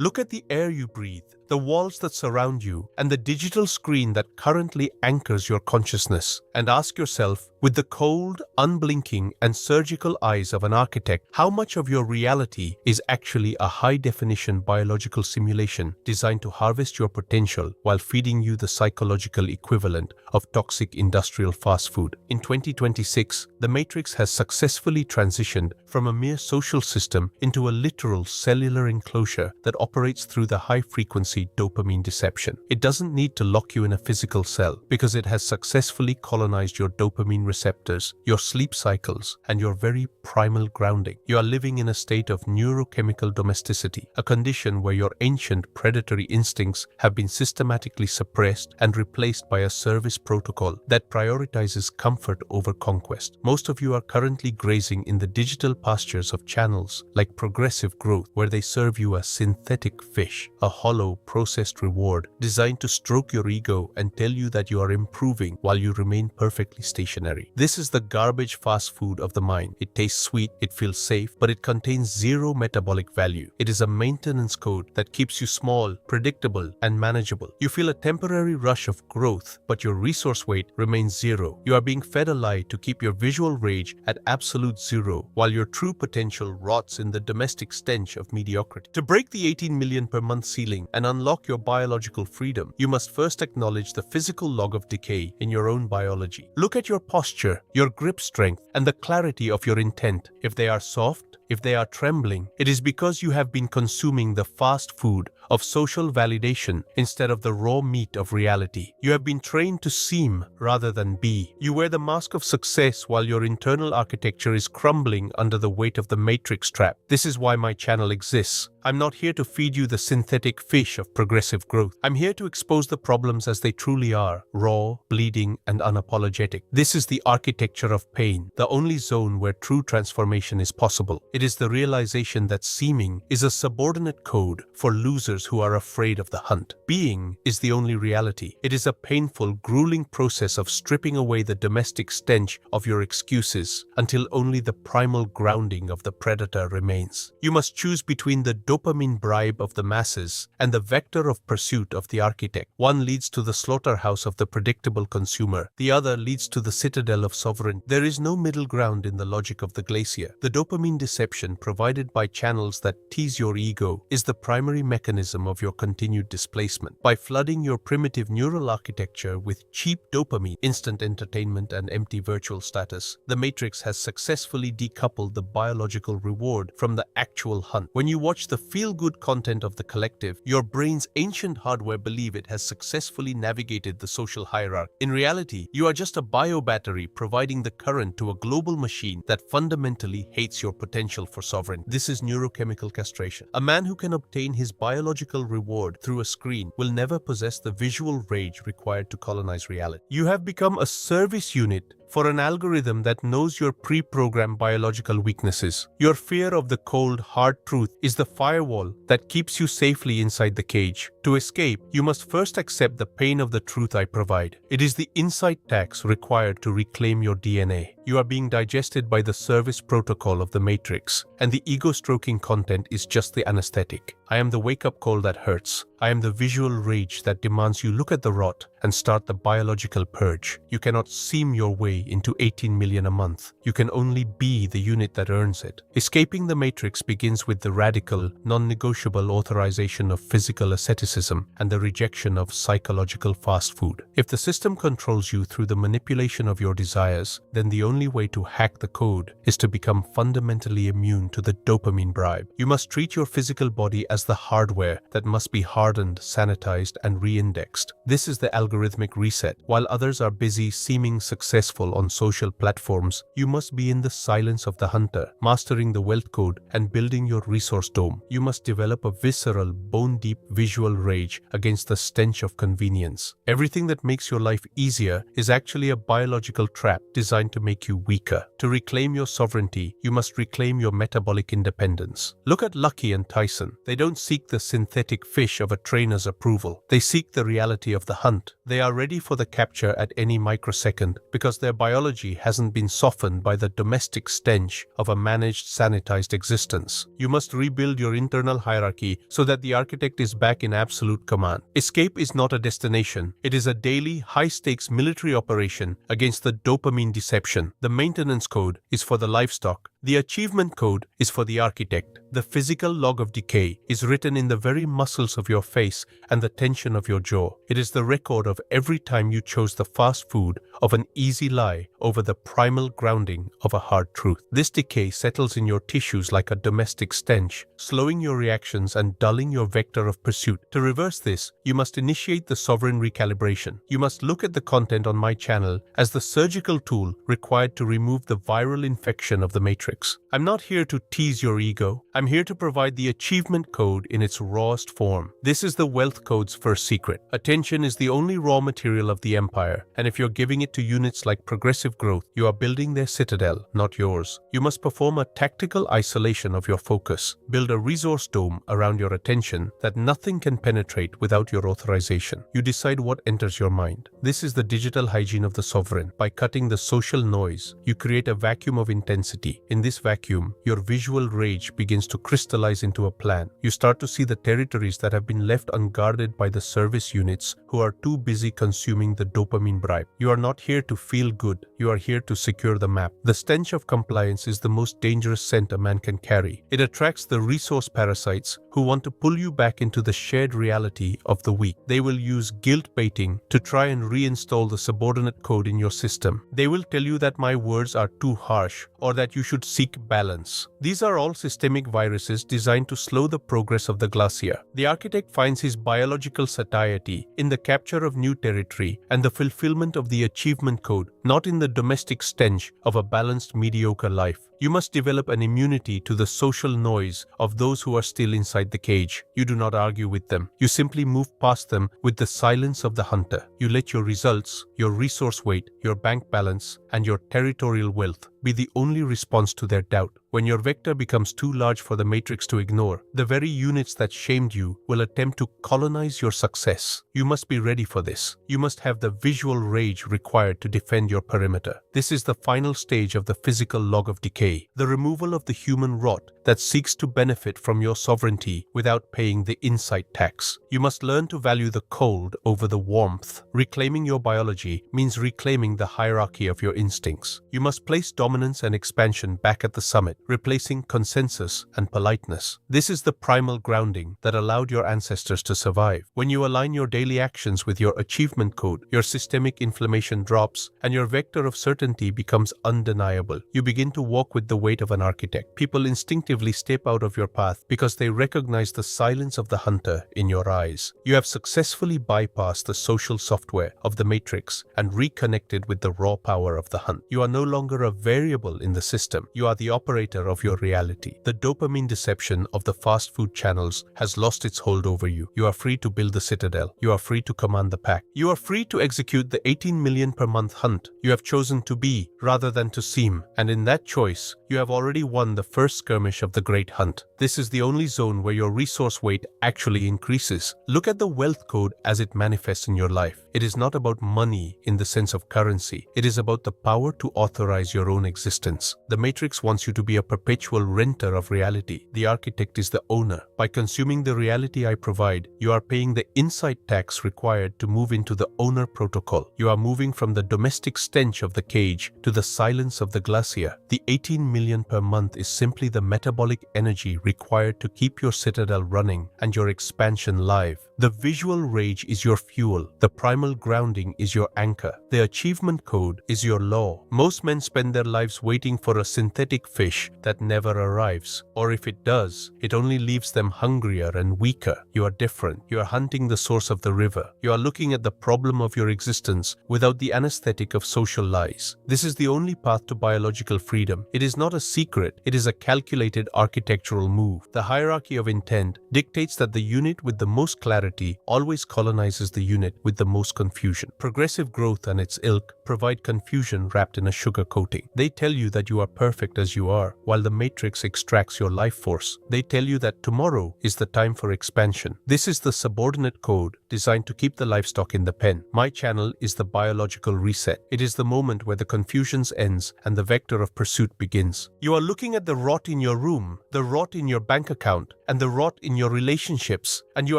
Look at the air you breathe, the walls that surround you, and the digital screen that currently anchors your consciousness, and ask yourself, with the cold, unblinking, and surgical eyes of an architect, how much of your reality is actually a high-definition biological simulation designed to harvest your potential while feeding you the psychological equivalent of toxic industrial fast food. In 2026, the Matrix has successfully transitioned from a mere social system into a literal cellular enclosure that operates through the high-frequency dopamine deception. It doesn't need to lock you in a physical cell because it has successfully colonized your dopamine receptors, your sleep cycles, and your very primal grounding. You are living in a state of neurochemical domesticity, a condition where your ancient predatory instincts have been systematically suppressed and replaced by a service protocol that prioritizes comfort over conquest. Most of you are currently grazing in the digital pastures of channels like Progressive Growth, where they serve you a synthetic fish, a hollow, processed reward designed to stroke your ego and tell you that you are improving while you remain perfectly stationary. This is the garbage fast food of the mind. It tastes sweet, it feels safe, but it contains zero metabolic value. It is a maintenance code that keeps you small, predictable, and manageable. You feel a temporary rush of growth, but your resource weight remains zero. You are being fed a lie to keep your visual rage at absolute zero, while your true potential rots in the domestic stench of mediocrity. To break the 18 million per month ceiling and unlock your biological freedom, you must first acknowledge the physical log of decay in your own biology. Look at your posture, your grip strength, and the clarity of your intent. If they are soft, if they are trembling, it is because you have been consuming the fast food of social validation instead of the raw meat of reality. You have been trained to seem rather than be. You wear the mask of success while your internal architecture is crumbling under the weight of the matrix trap. This is why my channel exists. I'm not here to feed you the synthetic fish of progressive growth. I'm here to expose the problems as they truly are, raw, bleeding, and unapologetic. This is the architecture of pain, the only zone where true transformation is possible. It is the realization that seeming is a subordinate code for losers who are afraid of the hunt. Being is the only reality. It is a painful, grueling process of stripping away the domestic stench of your excuses until only the primal grounding of the predator remains. You must choose between the dopamine bribe of the masses and the vector of pursuit of the architect. One leads to the slaughterhouse of the predictable consumer. The other leads to the citadel of sovereignty. There is no middle ground in the logic of the glacier. The dopamine deception provided by channels that tease your ego is the primary mechanism of your continued displacement. By flooding your primitive neural architecture with cheap dopamine, instant entertainment, and empty virtual status, the Matrix has successfully decoupled the biological reward from the actual hunt. When you watch the feel-good content of the collective, your brain's ancient hardware believes it has successfully navigated the social hierarchy. In reality, you are just a bio-battery providing the current to a global machine that fundamentally hates your potential for sovereignty. This is neurochemical castration. A man who can obtain his biological reward through a screen will never possess the visual rage required to colonize reality. You have become a service unit for an algorithm that knows your pre-programmed biological weaknesses. Your fear of the cold, hard truth is the firewall that keeps you safely inside the cage. To escape, you must first accept the pain of the truth I provide. It is the insight tax required to reclaim your DNA. You are being digested by the service protocol of the Matrix, and the ego-stroking content is just the anesthetic. I am the wake-up call that hurts. I am the visual rage that demands you look at the rot and start the biological purge. You cannot seam your way into 18 million a month. You can only be the unit that earns it. Escaping the Matrix begins with the radical, non-negotiable authorization of physical asceticism and the rejection of psychological fast food. If the system controls you through the manipulation of your desires, then the only way to hack the code is to become fundamentally immune to the dopamine bribe. You must treat your physical body as the hardware that must be hardened, sanitized, and re-indexed. This is the algorithmic reset. While others are busy seeming successful on social platforms, you must be in the silence of the hunter, mastering the wealth code and building your resource dome. You must develop a visceral, bone-deep visual rage against the stench of convenience. Everything that makes your life easier is actually a biological trap designed to make you weaker. To reclaim your sovereignty, you must reclaim your metabolic independence. Look at Lucky and Tyson. They don't seek the synthetic fish of a trainer's approval. They seek the reality of the hunt. They are ready for the capture at any microsecond because their biology hasn't been softened by the domestic stench of a managed, sanitized existence. You must rebuild your internal hierarchy so that the architect is back in absolute command. Escape is not a destination. It is a daily, high-stakes military operation against the dopamine deception. The maintenance code is for the livestock. The achievement code is for the architect. The physical log of decay is written in the very muscles of your face and the tension of your jaw. It is the record of every time you chose the fast food of an easy lie over the primal grounding of a hard truth. This decay settles in your tissues like a domestic stench, slowing your reactions and dulling your vector of pursuit. To reverse this, you must initiate the sovereign recalibration. You must look at the content on my channel as the surgical tool required to remove the viral infection of the matrix. I'm not here to tease your ego. I'm here to provide the achievement code in its rawest form. This is the wealth code's first secret. Attention is the only raw material of the empire, and if you're giving it to units like progressive growth, you are building their citadel, not yours. You must perform a tactical isolation of your focus. Build a resource dome around your attention that nothing can penetrate without your authorization. You decide what enters your mind. This is the digital hygiene of the sovereign. By cutting the social noise, you create a vacuum of intensity. In this vacuum, your visual rage begins to crystallize into a plan. You start to see the territories that have been left unguarded by the service units who are too busy consuming the dopamine bribe. You are not here to feel good. You are here to secure the map. The stench of compliance is the most dangerous scent a man can carry. It attracts the resource parasites who want to pull you back into the shared reality of the weak. They will use guilt baiting to try and reinstall the subordinate code in your system. They will tell you that my words are too harsh or that you should seek balance. These are all systemic viruses designed to slow the progress of the glacier. The architect finds his biological satiety in the capture of new territory and the fulfillment of the achievement code, not in the domestic stench of a balanced, mediocre life. You must develop an immunity to the social noise of those who are still inside the cage. You do not argue with them. You simply move past them with the silence of the hunter. You let your results, your resource weight, your bank balance, and your territorial wealth be the only response to their doubt. When your vector becomes too large for the matrix to ignore, the very units that shamed you will attempt to colonize your success. You must be ready for this. You must have the visual rage required to defend your perimeter. This is the final stage of the physical log of decay, the removal of the human rot that seeks to benefit from your sovereignty without paying the insight tax. You must learn to value the cold over the warmth. Reclaiming your biology means reclaiming the hierarchy of your instincts. You must place dominance and expansion back at the summit, replacing consensus and politeness. This is the primal grounding that allowed your ancestors to survive. When you align your daily actions with your achievement code, your systemic inflammation drops and your vector of certainty becomes undeniable. You begin to walk with the weight of an architect. People instinctively step out of your path because they recognize the silence of the hunter in your eyes. You have successfully bypassed the social software of the matrix and reconnected with the raw power of the hunt. You are no longer a variable in the system. You are the operator of your reality. The dopamine deception of the fast food channels has lost its hold over you. You are free to build the citadel. You are free to command the pack. You are free to execute the 18 million per month hunt. You have chosen to be rather than to seem, and in that choice, you have already won the first skirmish of the great hunt. This is the only zone where your resource weight actually increases. Look at the wealth code as it manifests in your life. It is not about money in the sense of currency. It is about the power to authorize your own existence. The matrix wants you to be a perpetual renter of reality. The architect is the owner. By consuming the reality I provide, you are paying the insight tax required to move into the owner protocol. You are moving from the domestic stench of the cage to the silence of the glacier. The 18 million per month is simply the metabolic energy required to keep your citadel running and your expansion live. The visual rage is your fuel. The primal grounding is your anchor. The achievement code is your law. Most men spend their lives waiting for a synthetic fish that never arrives. Or if it does, it only leaves them hungrier and weaker. You are different. You are hunting the source of the river. You are looking at the problem of your existence without the anesthetic of social lies. This is the only path to biological freedom. It is not a secret, it is a calculated architectural move. The hierarchy of intent dictates that the unit with the most clarity always colonizes the unit with the most confusion. Progressive growth and its ilk provide confusion wrapped in a sugar coating. They tell you that you are perfect as you are, while the matrix extracts your life force. They tell you that tomorrow is the time for expansion. This is the subordinate code designed to keep the livestock in the pen. My channel is the biological reset. It is the moment where the confusion ends and the vector of pursuit begins. You are looking at the rot in your room, the rot in your bank account, and the rot in your relationships, and you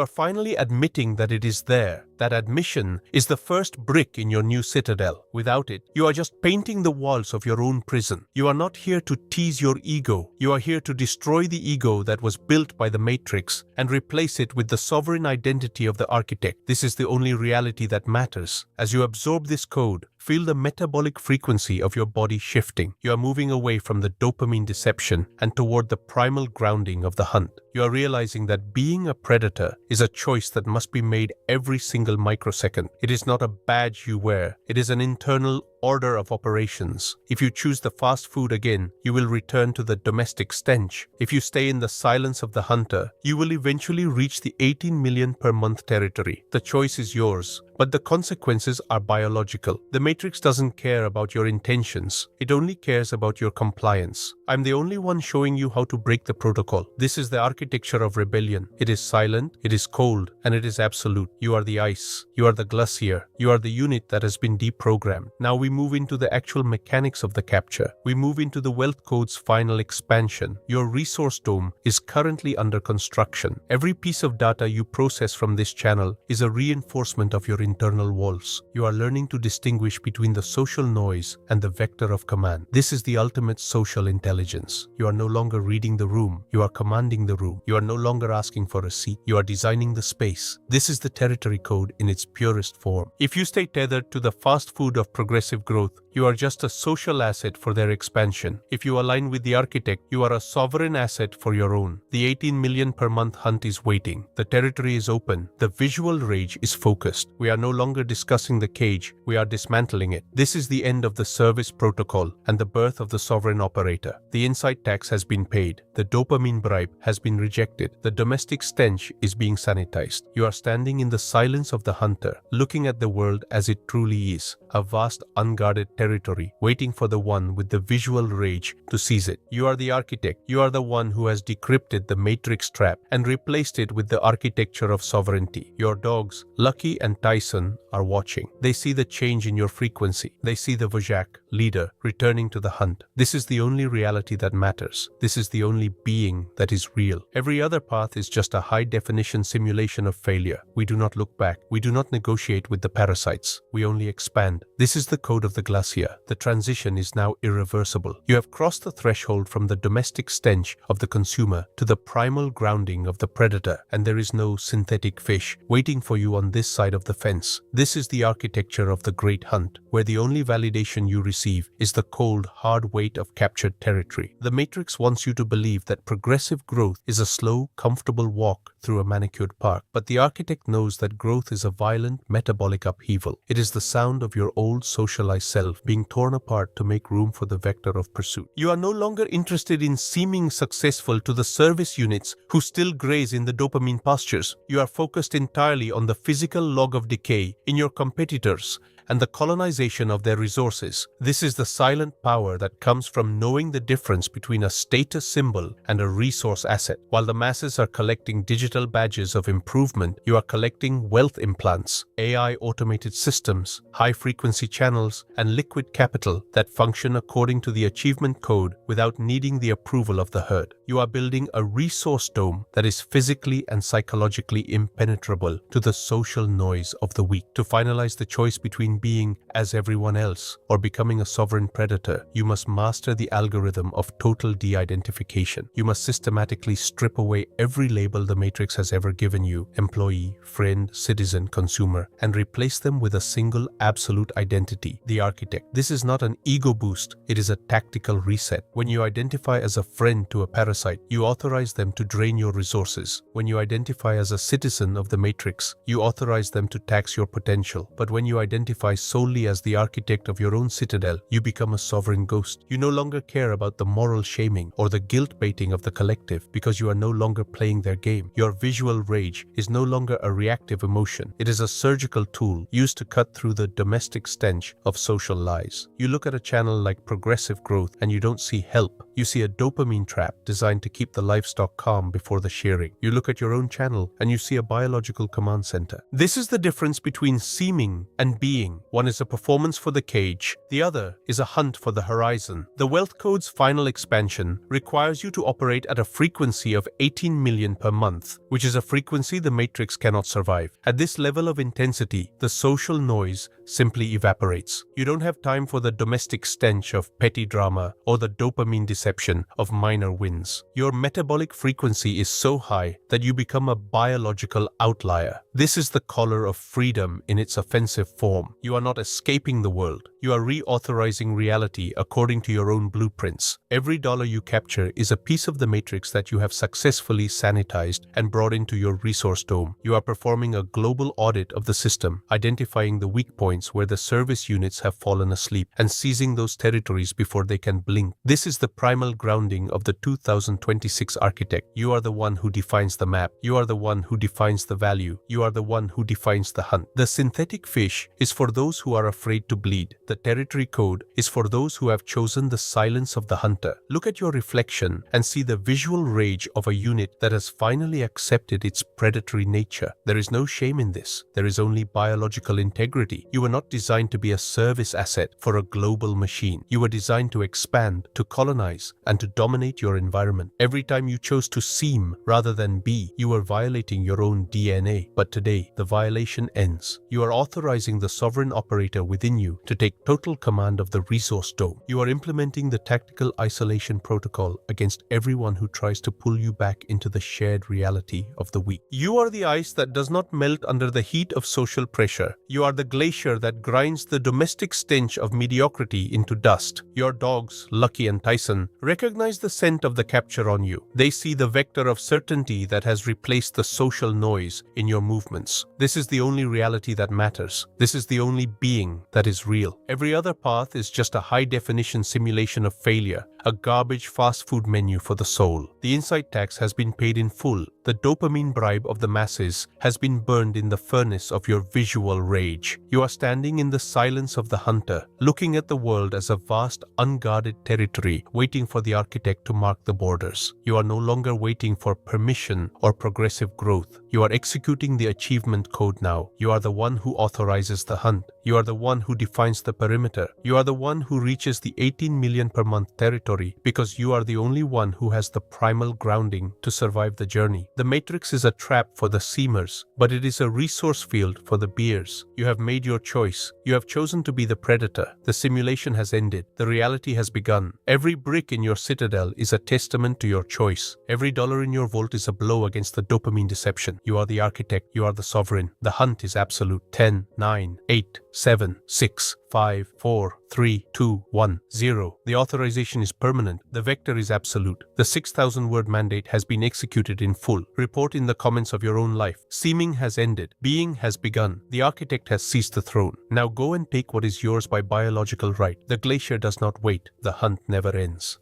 are finally admitting that it is there. That admission is the first brick in your new citadel. Without it, you are just painting the walls of your own prison. You are not here to tease your ego. You are here to destroy the ego that was built by the matrix and replace it with the sovereign identity of the architect. This is the only reality that matters. As you absorb this code, feel the metabolic frequency of your body shifting. You are moving away from the dopamine deception and toward the primal grounding of the hunt. You are realizing that being a predator is a choice that must be made every single microsecond. It is not a badge you wear. It is an internal order of operations. If you choose the fast food again, you will return to the domestic stench. If you stay in the silence of the hunter, you will eventually reach the 18 million per month territory. The choice is yours, but the consequences are biological. The matrix doesn't care about your intentions. It only cares about your compliance. I'm the only one showing you how to break the protocol. This is the architecture of rebellion. It is silent, it is cold, and it is absolute. You are the ice. You are the glacier. You are the unit that has been deprogrammed. Now we move into the actual mechanics of the capture. We move into the wealth code's final expansion. Your resource dome is currently under construction. Every piece of data you process from this channel is a reinforcement of your internal walls. You are learning to distinguish between the social noise and the vector of command. This is the ultimate social intelligence. You are no longer reading the room. You are commanding the room. You are no longer asking for a seat. You are designing the space. This is the territory code in its purest form. If you stay tethered to the fast food of progressive growth, you are just a social asset for their expansion. If you align with the architect, you are a sovereign asset for your own. The 18 million per month hunt is waiting. The territory is open. The visual rage is focused. We are no longer discussing the cage. We are dismantling it. This is the end of the service protocol and the birth of the sovereign operator. The insight tax has been paid. The dopamine bribe has been rejected. The domestic stench is being sanitized. You are standing in the silence of the hunter, looking at the world as it truly is, a vast unguarded territory, waiting for the one with the visual rage to seize it. You are the architect. You are the one who has decrypted the matrix trap and replaced it with the architecture of sovereignty. Your dogs, Lucky and Tyson, are watching. They see the change in your frequency. They see the Vojak, leader, returning to the hunt. This is the only reality that matters. This is the only being that is real. Every other path is just a high-definition simulation of failure. We do not look back. We do not negotiate with the parasites. We only expand. This is the code of the glacier. The transition is now irreversible. You have crossed the threshold from the domestic stench of the consumer to the primal grounding of the predator, and there is no synthetic fish waiting for you on this side of the fence. This is the architecture of the great hunt, where the only validation you receive is the cold, hard weight of captured territory. The Matrix wants you to believe that progressive growth is a slow, comfortable walk through a manicured park, but the architect knows that growth is a violent, metabolic upheaval. It is the sound of your old socialized self being torn apart to make room for the vector of pursuit. You are no longer interested in seeming successful to the service units who still graze in the dopamine pastures. You are focused entirely on the physical log of decay in your competitors and the colonization of their resources. This is the silent power that comes from knowing the difference between a status symbol and a resource asset. While the masses are collecting digital badges of improvement, you are collecting wealth implants, AI automated systems, high-frequency channels, and liquid capital that function according to the achievement code without needing the approval of the herd. You are building a resource dome that is physically and psychologically impenetrable to the social noise of the weak. To finalize the choice between being as everyone else or becoming a sovereign predator, you must master the algorithm of total de-identification. You must systematically strip away every label the Matrix has ever given you, employee, friend, citizen, consumer, and replace them with a single absolute identity, the architect. This is not an ego boost, it is a tactical reset. When you identify as a friend to a parasite, you authorize them to drain your resources. When you identify as a citizen of the Matrix, you authorize them to tax your potential. But when you identify identify solely as the architect of your own citadel, you become a sovereign ghost. You no longer care about the moral shaming or the guilt baiting of the collective because you are no longer playing their game. Your visual rage is no longer a reactive emotion. It is a surgical tool used to cut through the domestic stench of social lies. You look at a channel like Progressive Growth and you don't see help. You see a dopamine trap designed to keep the livestock calm before the shearing. You look at your own channel and you see a biological command center. This is the difference between seeming and being. One is a performance for the cage, the other is a hunt for the horizon. The wealth code's final expansion requires you to operate at a frequency of 18 million per month, which is a frequency the matrix cannot survive. At this level of intensity, the social noise simply evaporates. You don't have time for the domestic stench of petty drama or the dopamine deception of minor wins. Your metabolic frequency is so high that you become a biological outlier. This is the collar of freedom in its offensive form. You are not escaping the world. You are reauthorizing reality according to your own blueprints. Every dollar you capture is a piece of the matrix that you have successfully sanitized and brought into your resource dome. You are performing a global audit of the system, identifying the weak points where the service units have fallen asleep and seizing those territories before they can blink. This is the primal grounding of the 2026 architect. You are the one who defines the map. You are the one who defines the value. You are the one who defines the hunt. The synthetic fish is for those who are afraid to bleed. The territory code is for those who have chosen the silence of the hunter. Look at your reflection and see the visual rage of a unit that has finally accepted its predatory nature. There is no shame in this. There is only biological integrity. You were not designed to be a service asset for a global machine. You were designed to expand, to colonize, and to dominate your environment. Every time you chose to seem rather than be, you were violating your own DNA. But today, the violation ends. You are authorizing the sovereign operator within you to take total command of the resource dome. You are implementing the tactical isolation protocol against everyone who tries to pull you back into the shared reality of the weak. You are the ice that does not melt under the heat of social pressure. You are the glacier that grinds the domestic stench of mediocrity into dust. Your dogs, Lucky and Tyson, recognize the scent of the capture on you. They see the vector of certainty that has replaced the social noise in your movements. This is the only reality that matters. This is the only being that is real. Every other path is just a high-definition simulation of failure, a garbage fast food menu for the soul. The insight tax has been paid in full. The dopamine bribe of the masses has been burned in the furnace of your visual rage. You are standing in the silence of the hunter, looking at the world as a vast, unguarded territory, waiting for the architect to mark the borders. You are no longer waiting for permission or progressive growth. You are executing the achievement code now. You are the one who authorizes the hunt. You are the one who defines the perimeter. You are the one who reaches the 18 million per month territory because you are the only one who has the primal grounding to survive the journey. The matrix is a trap for the seamers, but it is a resource field for the beers. You have made your choice. You have chosen to be the predator. The simulation has ended. The reality has begun. Every brick in your citadel is a testament to your choice. Every dollar in your vault is a blow against the dopamine deception. You are the architect. You are the sovereign. The hunt is absolute. 10, 9, 8, 7, 6, 5, 4, 3, 2, 1, 0. The authorization is permanent. The vector is absolute. The 6,000-word mandate has been executed in full. Report in the comments of your own life. Seeming has ended. Being has begun. The architect has seized the throne. Now go and take what is yours by biological right. The glacier does not wait. The hunt never ends.